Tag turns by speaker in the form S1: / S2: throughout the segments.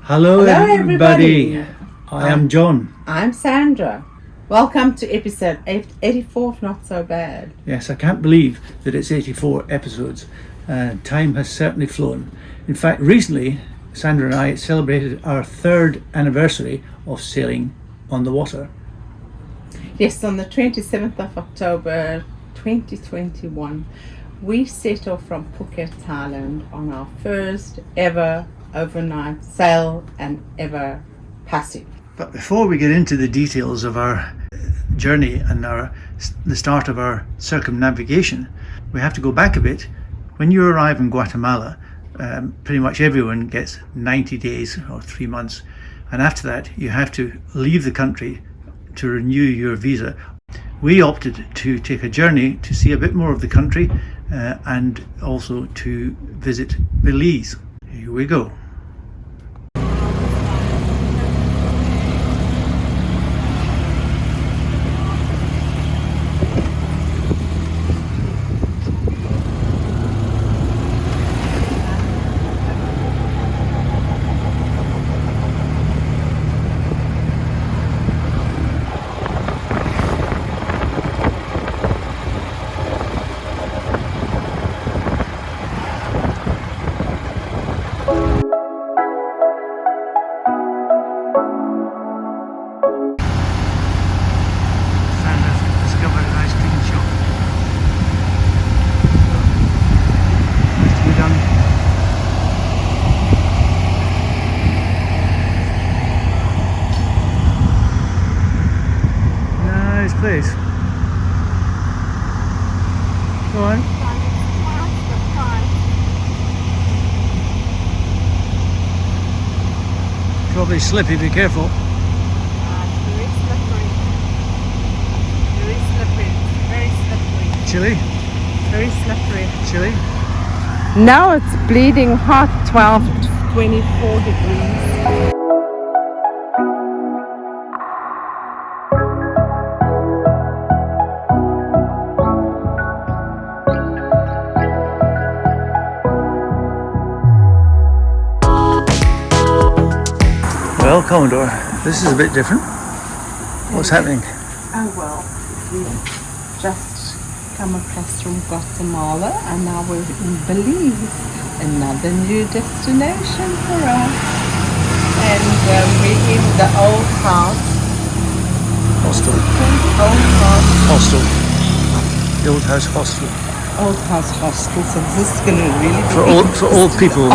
S1: Hello everybody. I am John.
S2: I'm Sandra. Welcome to episode 84, not so bad.
S1: Yes, I can't believe that it's 84 episodes. Time has certainly flown. In fact, recently, Sandra and I celebrated our 3rd anniversary of sailing on the water.
S2: Yes, on the 27th of October 2021, we set off from Phuket, Thailand on our first ever overnight sail and ever passage.
S1: But before we get into the details of our journey and the start of our circumnavigation, we have to go back a bit. When you arrive in Guatemala, pretty much everyone gets 90 days or 3 months, and after that you have to leave the country to renew your visa. We opted to take a journey to see a bit more of the country and also to visit Belize. Here we go. Place. Go on. Probably slippy, be careful.
S2: Very slippery. Very slippery. Very slippery.
S1: Chilly?
S2: Very slippery.
S1: Chilly?
S2: Now it's bleeding hot, 12 to 24 degrees.
S1: Well, Commodore, this is a bit different. What's happening?
S2: Oh well, we've just come across from Guatemala and now we're in Belize, another new destination for us. And we're in the old house.
S1: Hostel.
S2: Old house.
S1: Hostel. The old house hostel.
S2: Old house hostel, so this is going to really be
S1: For old people.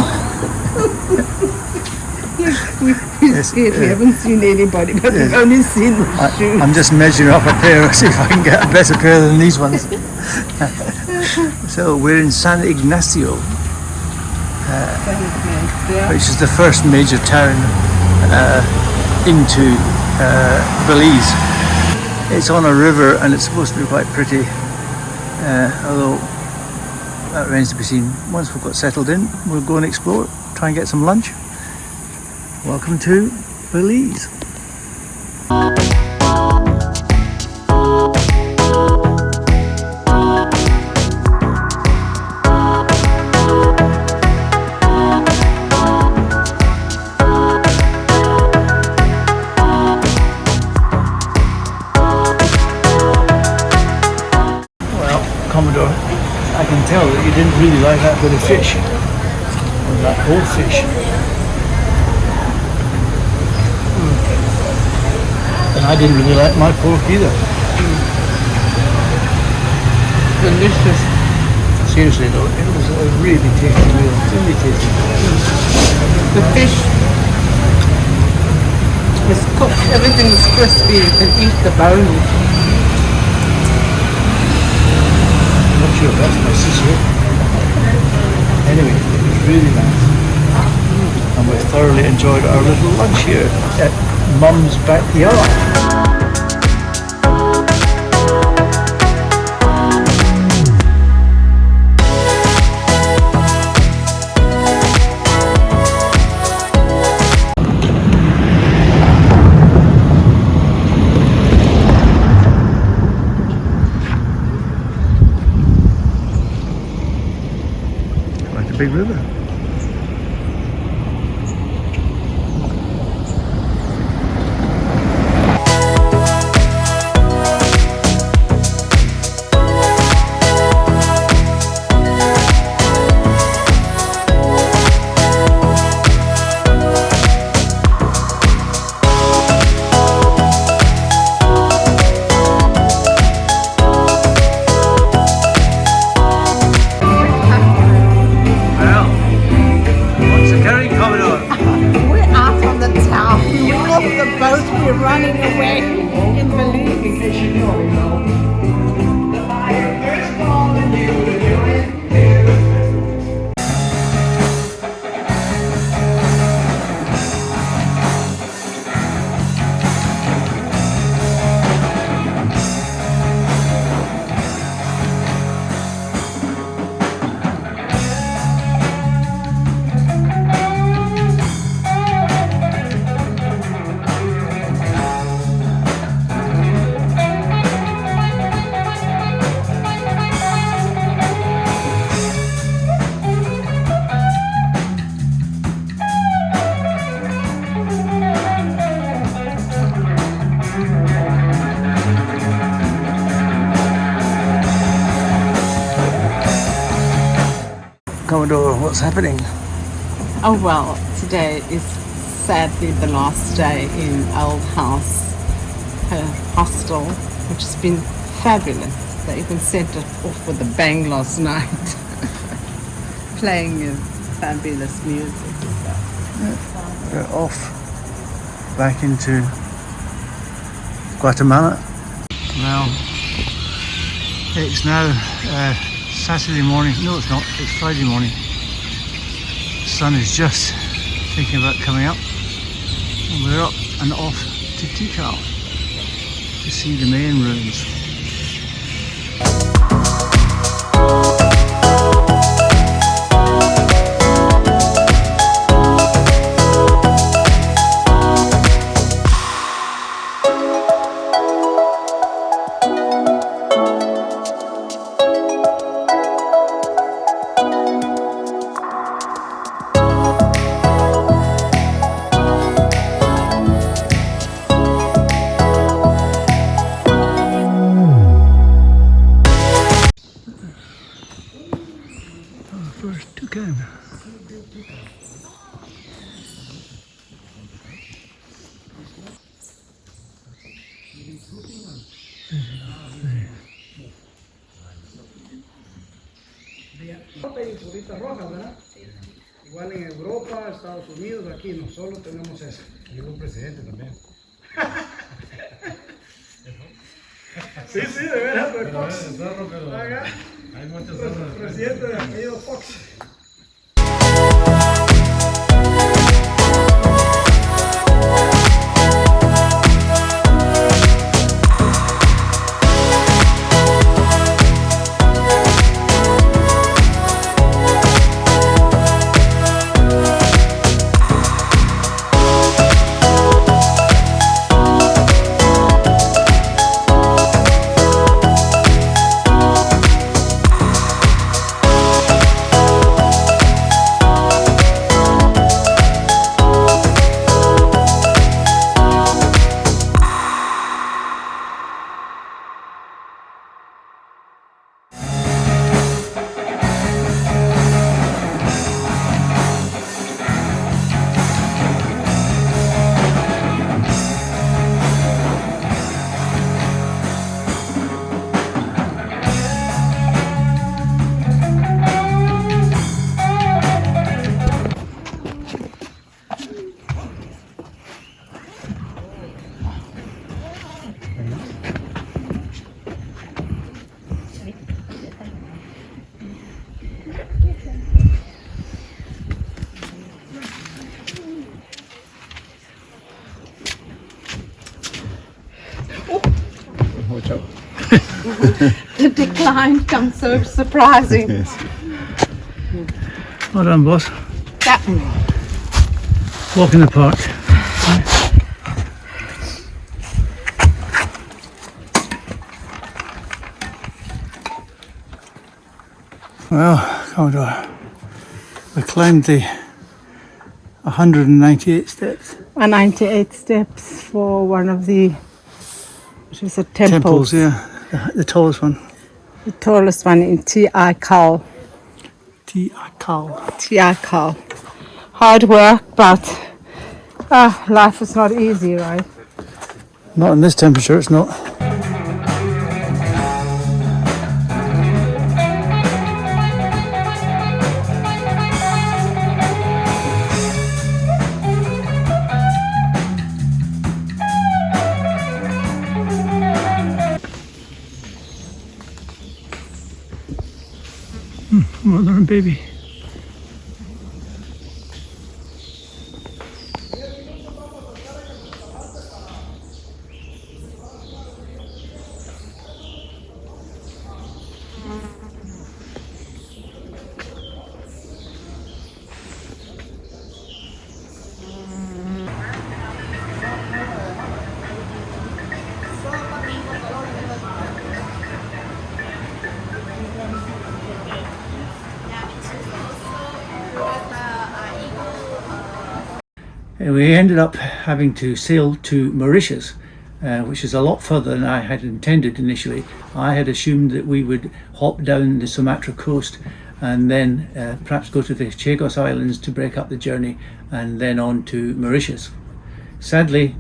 S2: We're scared. We haven't seen anybody, but we've only seen the shoes.
S1: I'm just measuring up a pair, see if I can get a better pair than these ones. So we're in San Ignacio, which is the first major town into Belize. It's on a river and it's supposed to be quite pretty, although that remains to be seen. Once we've got settled in, we'll go and explore, try and get some lunch. Welcome to Belize. Well, Commodore, I can tell that you didn't really like that bit of fish, or that whole fish. And I didn't really like my pork either.
S2: Delicious.
S1: Seriously though, it was a really tasty meal. Really tasty.
S2: The fish is cooked. Everything is crispy. You can eat the bones.
S1: I'm not sure if that's my sister. Anyway, it was really nice. And we thoroughly enjoyed our little lunch here at Mum's backyard. Quite a big river. Commodore, what's happening?
S2: Oh well, today is sadly the last day in Old House, her hostel, which has been fabulous. They even sent it off with a bang last night, playing fabulous music.
S1: We're off back into Guatemala. Well, it's now Saturday morning. No, it's not. It's Friday morning. The sun is just thinking about coming up, and we're up and off to Tikal to see the main ruins. First toucan.
S3: Y curitas rojas, ¿verdad? Igual en Europa, Estados Unidos, aquí no solo tenemos esa.
S4: Y un presidente también.
S3: Sí, sí, de veras, pero
S4: Pero
S3: Fox.
S4: el zorro, pero
S3: Haga.
S4: hay muchos zorros.
S3: Presidente de apellido Fox.
S4: Watch out.
S2: The decline comes so surprising.
S4: Yes.
S1: Well done, boss.
S2: That
S1: Walk in the park. Well, Commodore, we climbed the 198 steps.
S2: 198 steps for one of the, which is a
S1: Temples, yeah. The tallest one.
S2: the tallest one in Tikal.
S1: Tikal.
S2: Tikal. Hard work, but life is not easy, right?
S1: Not in this temperature, it's not. Mother and baby. We ended up having to sail to Mauritius, which is a lot further than I had intended initially. I had assumed that we would hop down the Sumatra coast and then perhaps go to the Chagos Islands to break up the journey, and then on to Mauritius. Sadly,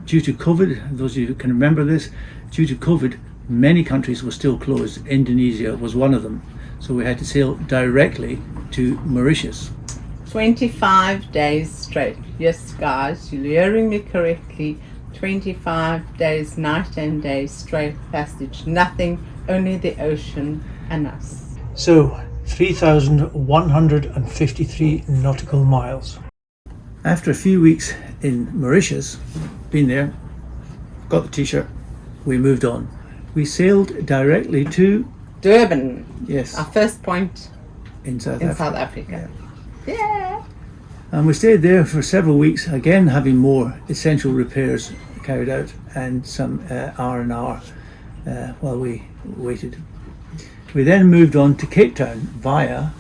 S1: due to COVID, those of you who can remember this, due to COVID, many countries were still closed. Indonesia was one of them. So we had to sail directly to Mauritius.
S2: 25 days straight. Yes, guys, you're hearing me correctly. 25 days, night and day, straight passage. Nothing, only the ocean and us.
S1: So, 3,153 nautical miles. After a few weeks in Mauritius, been there, got the t-shirt, we moved on. We sailed directly to
S2: Durban.
S1: Yes.
S2: Our first point
S1: in South
S2: in
S1: Africa.
S2: South Africa. Yeah.
S1: And we stayed there for several weeks, again having more essential repairs carried out and some R&R while we waited. We then moved on to Cape Town via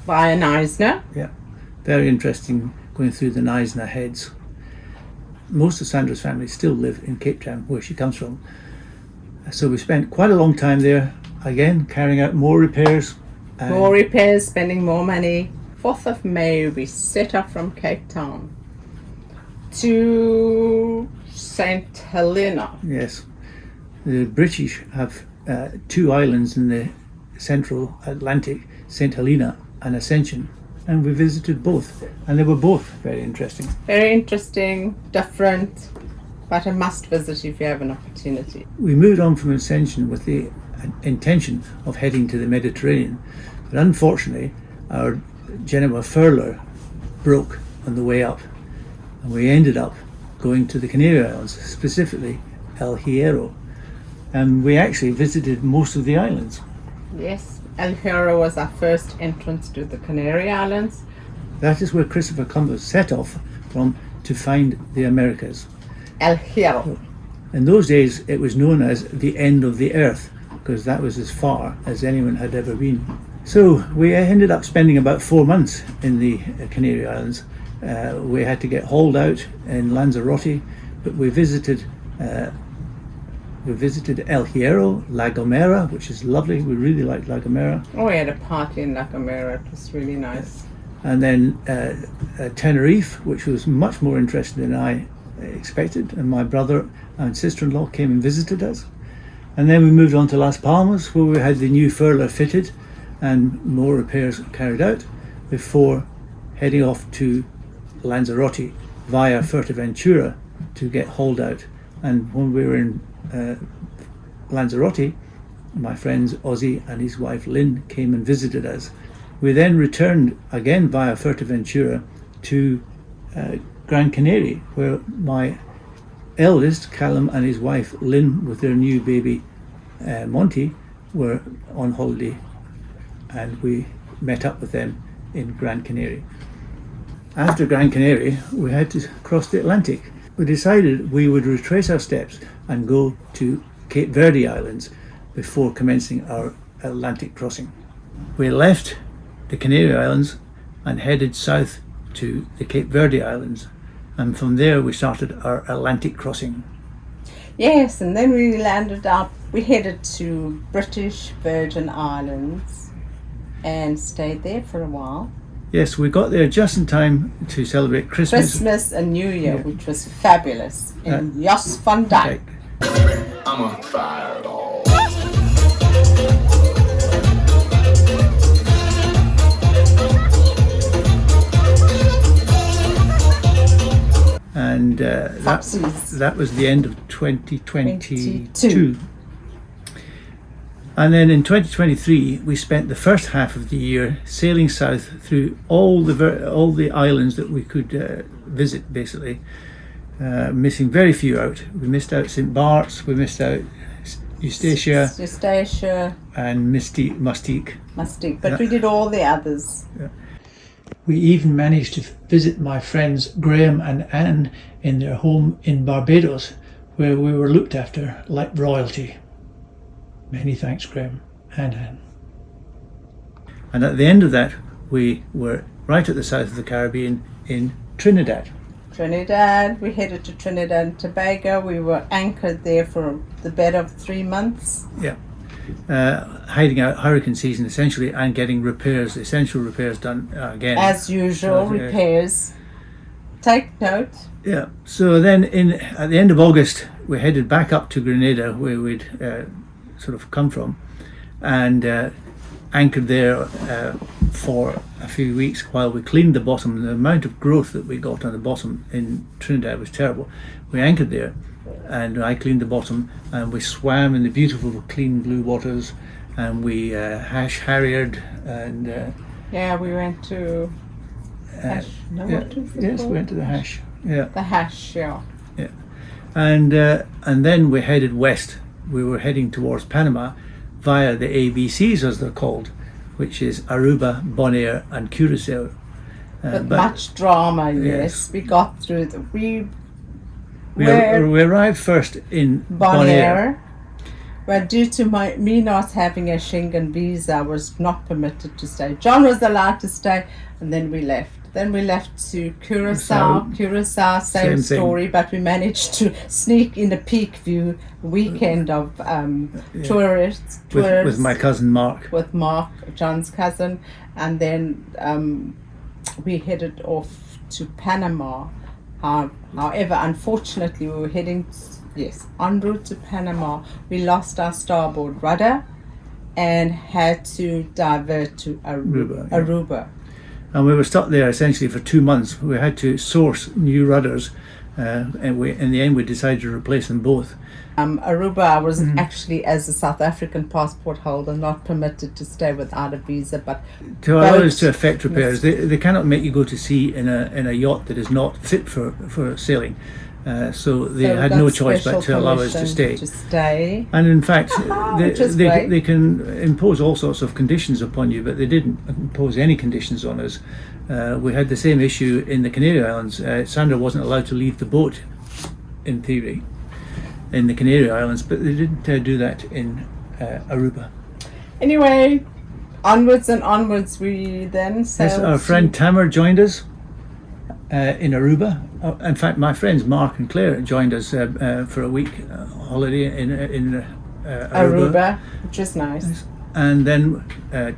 S2: Knysna.
S1: Yeah, very interesting going through the Knysna heads. Most of Sandra's family still live in Cape Town, where she comes from. So we spent quite a long time there, again carrying out more repairs.
S2: More repairs, spending more money. 4th of May we set off from Cape Town to St. Helena.
S1: Yes, the British have 2 islands in the central Atlantic, St. Helena and Ascension, and we visited both, and they were both very interesting.
S2: Very interesting, different, but a must visit if you have an opportunity.
S1: We moved on from Ascension with the intention of heading to the Mediterranean, but unfortunately our Genoa furler broke on the way up, and we ended up going to the Canary Islands, specifically El Hierro, and we actually visited most of the islands.
S2: Yes, El Hierro was our first entrance to the Canary Islands.
S1: That is where Christopher Columbus set off from to find the Americas.
S2: El Hierro.
S1: In those days it was known as the end of the earth, because that was as far as anyone had ever been. So we ended up spending about 4 months in the Canary Islands. We had to get hauled out in Lanzarote, but we visited El Hierro, La Gomera, which is lovely. We really liked La Gomera.
S2: Oh, we had a party in La Gomera. It was really nice.
S1: And then Tenerife, which was much more interesting than I expected. And my brother and sister-in-law came and visited us. And then we moved on to Las Palmas, where we had the new furler fitted and more repairs carried out before heading off to Lanzarote via Fuerteventura to get hauled out. And when we were in Lanzarote, my friends Ozzy and his wife Lynn came and visited us. We then returned again via Fuerteventura to Gran Canaria, where my eldest, Callum, and his wife Lynn, with their new baby Monty, were on holiday, and we met up with them in Gran Canaria. After Gran Canaria, we had to cross the Atlantic. We decided we would retrace our steps and go to Cape Verde Islands before commencing our Atlantic crossing. We left the Canary Islands and headed south to the Cape Verde Islands, and from there we started our Atlantic crossing.
S2: Yes, and then we we headed to British Virgin Islands and stayed there for a while.
S1: Yes, we got there just in time to celebrate
S2: Christmas and New Year, which was fabulous in Jos van Dyke.
S5: I'm a fireball.
S1: And that was the end of 2022. And then in 2023, we spent the first half of the year sailing south through all the islands that we could visit, basically, missing very few out. We missed out St. Bart's, we missed out Eustatia, and Mustique.
S2: But we did all the others.
S1: Yeah. We even managed to visit my friends Graham and Anne in their home in Barbados, where we were looked after like royalty. Many thanks, Graham and Anne. And at the end of that, we were right at the south of the Caribbean in Trinidad.
S2: We headed to Trinidad and Tobago. We were anchored there for the better of 3 months.
S1: Yeah. hiding out hurricane season essentially and getting repairs, essential repairs done again.
S2: As usual, repairs. Take note.
S1: Yeah. So then at the end of August, we headed back up to Grenada where we'd sort of come from, and anchored there for a few weeks while we cleaned the bottom. The amount of growth that we got on the bottom in Trinidad was terrible. We anchored there, and I cleaned the bottom, and we swam in the beautiful clean blue waters, and we harriered, and
S2: we went to Hash. No,
S1: yeah,
S2: what is it
S1: yes,
S2: called?
S1: we went to the Hash. Yeah,
S2: The Hash, yeah.
S1: yeah, and then we headed west. We were heading towards Panama via the ABCs, as they're called, which is Aruba, Bonaire, and Curacao.
S2: But much drama, yes. We got through
S1: we arrived first in Bonaire.
S2: But due to me not having a Schengen visa, I was not permitted to stay. John was allowed to stay, and then we left. Then we left to Curacao, same story, but we managed to sneak in a peak view weekend of tourists.
S1: With my cousin Mark.
S2: With Mark, John's cousin, and then we headed off to Panama. However, unfortunately, we were heading en route to Panama. We lost our starboard rudder and had to divert to Aruba.
S1: And we were stuck there essentially for 2 months. We had to source new rudders, and in the end we decided to replace them both.
S2: Aruba, I was actually, as a South African passport holder, not permitted to stay without a visa, but
S1: to allow us to effect repairs, they cannot make you go to sea in a yacht that is not fit for sailing. So they had no choice but to allow us to stay. And in fact, they can impose all sorts of conditions upon you, but they didn't impose any conditions on us. We had the same issue in the Canary Islands. Sandra wasn't allowed to leave the boat, in theory, in the Canary Islands, but they didn't do that in Aruba.
S2: Anyway, onwards and onwards we then sailed.
S1: Yes, our friend Tamer joined us in Aruba. In fact, my friends Mark and Claire joined us for a week holiday in Aruba,
S2: which was nice.
S1: And then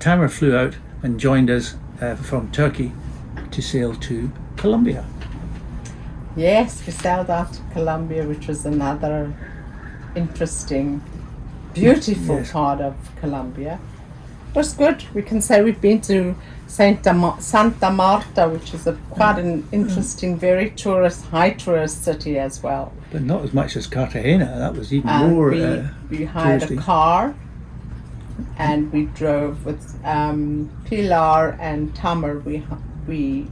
S1: Tamer flew out and joined us from Turkey to sail to Colombia.
S2: Yes, we sailed out to Colombia, which was another interesting, beautiful part of Colombia. It was good. We can say we've been to Santa Marta, which is quite an interesting, very high tourist city as well.
S1: But not as much as Cartagena. That was even more
S2: we hired
S1: touristy.
S2: A car, and we drove with Pilar and Tamer. We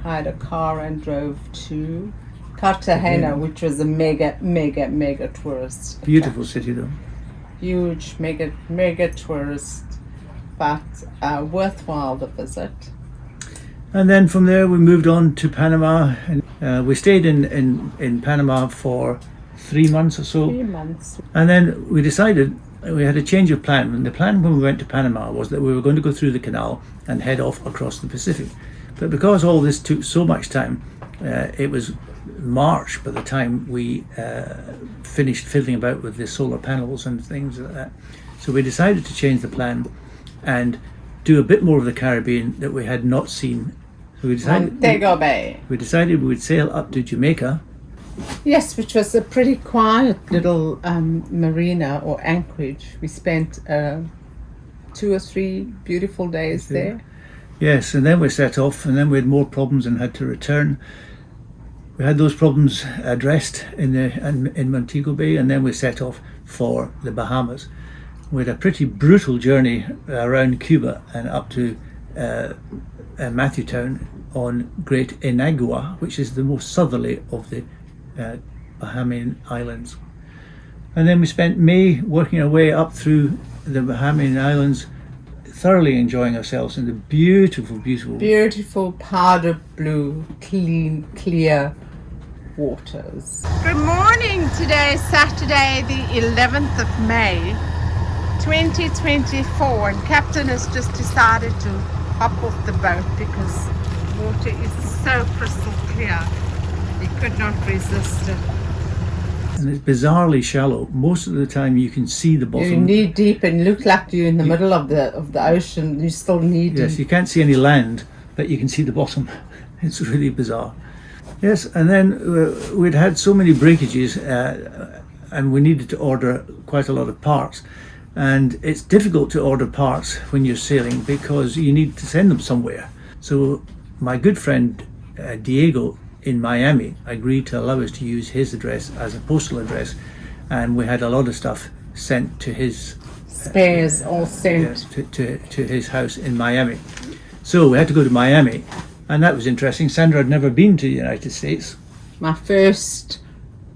S2: hired a car and drove to Cartagena, which was a mega tourist.
S1: Beautiful city though.
S2: Huge, mega tourist, but worthwhile to visit.
S1: And then from there we moved on to Panama, and we stayed in Panama for 3 months or so.
S2: 3 months.
S1: And then we decided we had a change of plan. And the plan when we went to Panama was that we were going to go through the canal and head off across the Pacific. But because all this took so much time, it was March by the time we finished fiddling about with the solar panels and things like that. So we decided to change the plan and do a bit more of the Caribbean that we had not seen. So we decided we would sail up to Jamaica.
S2: Yes, which was a pretty quiet little marina or anchorage. We spent 2 or 3 beautiful days there.
S1: Yes, and then we set off, and then we had more problems and had to return. We had those problems addressed in Montego Bay, and then we set off for the Bahamas. We had a pretty brutal journey around Cuba and up to Matthewtown on Great Inagua, which is the most southerly of the Bahamian islands. And then we spent May working our way up through the Bahamian islands, thoroughly enjoying ourselves in the beautiful
S2: powder blue, clear waters. Good morning. Today is Saturday the 11th of May 2024, and Captain has just decided to hop off the boat because water is so crystal clear he could not resist it.
S1: And it's bizarrely shallow. Most of the time you can see the bottom.
S2: You're knee deep and look like you're in the middle of the ocean. You're still knee deep.
S1: Yes, you can't see any land, but you can see the bottom. It's really bizarre. Yes, and then we'd had so many breakages and we needed to order quite a lot of parts. And it's difficult to order parts when you're sailing because you need to send them somewhere. So my good friend Diego in Miami agreed to allow us to use his address as a postal address, and we had a lot of stuff sent to his
S2: Spares all sent.
S1: to his house in Miami. So we had to go to Miami, and that was interesting. Sandra had never been to the United States.
S2: My first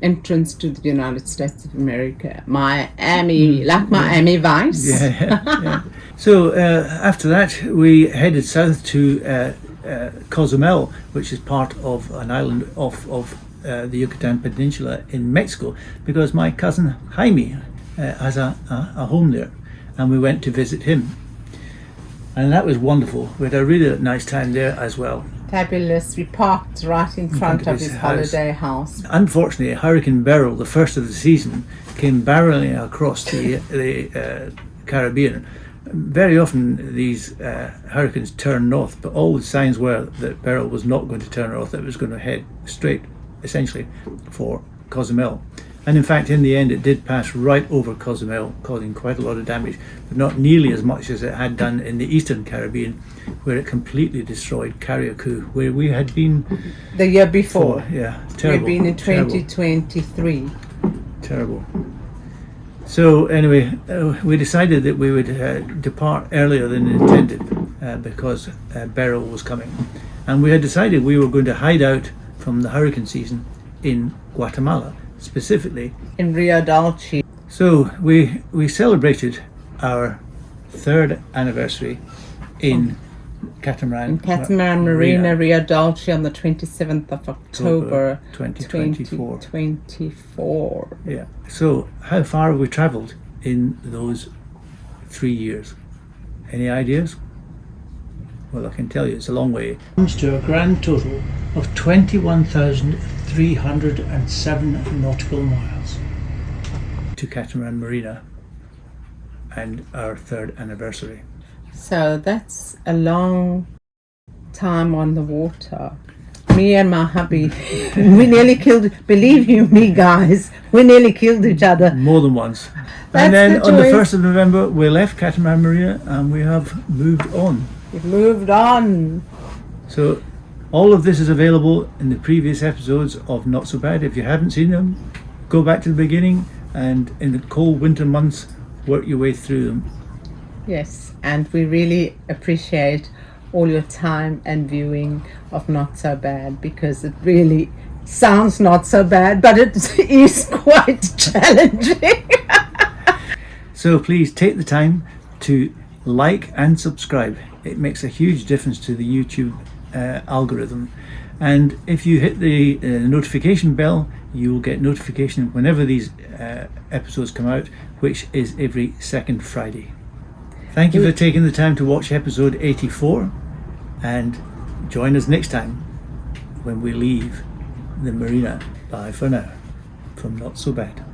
S2: entrance to the United States of America. Miami, like Miami Vice.
S1: Yeah. So after that, we headed south to Cozumel, which is part of an island off of the Yucatan Peninsula in Mexico, because my cousin Jaime has a home there, and we went to visit him. And that was wonderful. We had a really nice time there as well.
S2: Fabulous. We parked right in front of his holiday house.
S1: Unfortunately, Hurricane Beryl, the first of the season, came barreling across the Caribbean. Very often these hurricanes turn north, but all the signs were that Beryl was not going to turn north, it was going to head straight, essentially, for Cozumel. And in fact, in the end, it did pass right over Cozumel, causing quite a lot of damage, but not nearly as much as it had done in the eastern Caribbean, where it completely destroyed Carriacou, where we had been
S2: the year before.
S1: Yeah, terrible.
S2: We've been in 2023.
S1: Terrible. So anyway, we decided that we would depart earlier than intended because Beryl was coming. And we had decided we were going to hide out from the hurricane season in Guatemala, specifically
S2: in Rio Dulce.
S1: So we celebrated our 3rd anniversary in Catamaran
S2: Marina, Rio Dulce, on the 27th of October
S1: 2024.
S2: 2024.
S1: Yeah. So how far have we travelled in those 3 years? Any ideas? Well, I can tell you it's a long way. It comes to a grand total of 21,307 nautical miles to Catamaran Marina and our 3rd anniversary.
S2: So that's a long time on the water. Me and my hubby, we nearly killed, believe you me guys, we nearly killed each other.
S1: More than once.
S2: That's
S1: and then
S2: the
S1: on the
S2: joys.
S1: 1st of November, we left Catamaran Marina and we have moved on.
S2: We've moved on.
S1: So all of this is available in the previous episodes of Not So Bad. If you haven't seen them, go back to the beginning and in the cold winter months, work your way through them.
S2: Yes, and we really appreciate all your time and viewing of Not So Bad, because it really sounds not so bad, but it is quite challenging.
S1: So please take the time to like and subscribe. It makes a huge difference to the YouTube algorithm. And if you hit the notification bell, you will get notification whenever these episodes come out, which is every 2nd Friday. Thank you for taking the time to watch episode 84, and join us next time when we leave the marina. Bye for now from Not So Bad.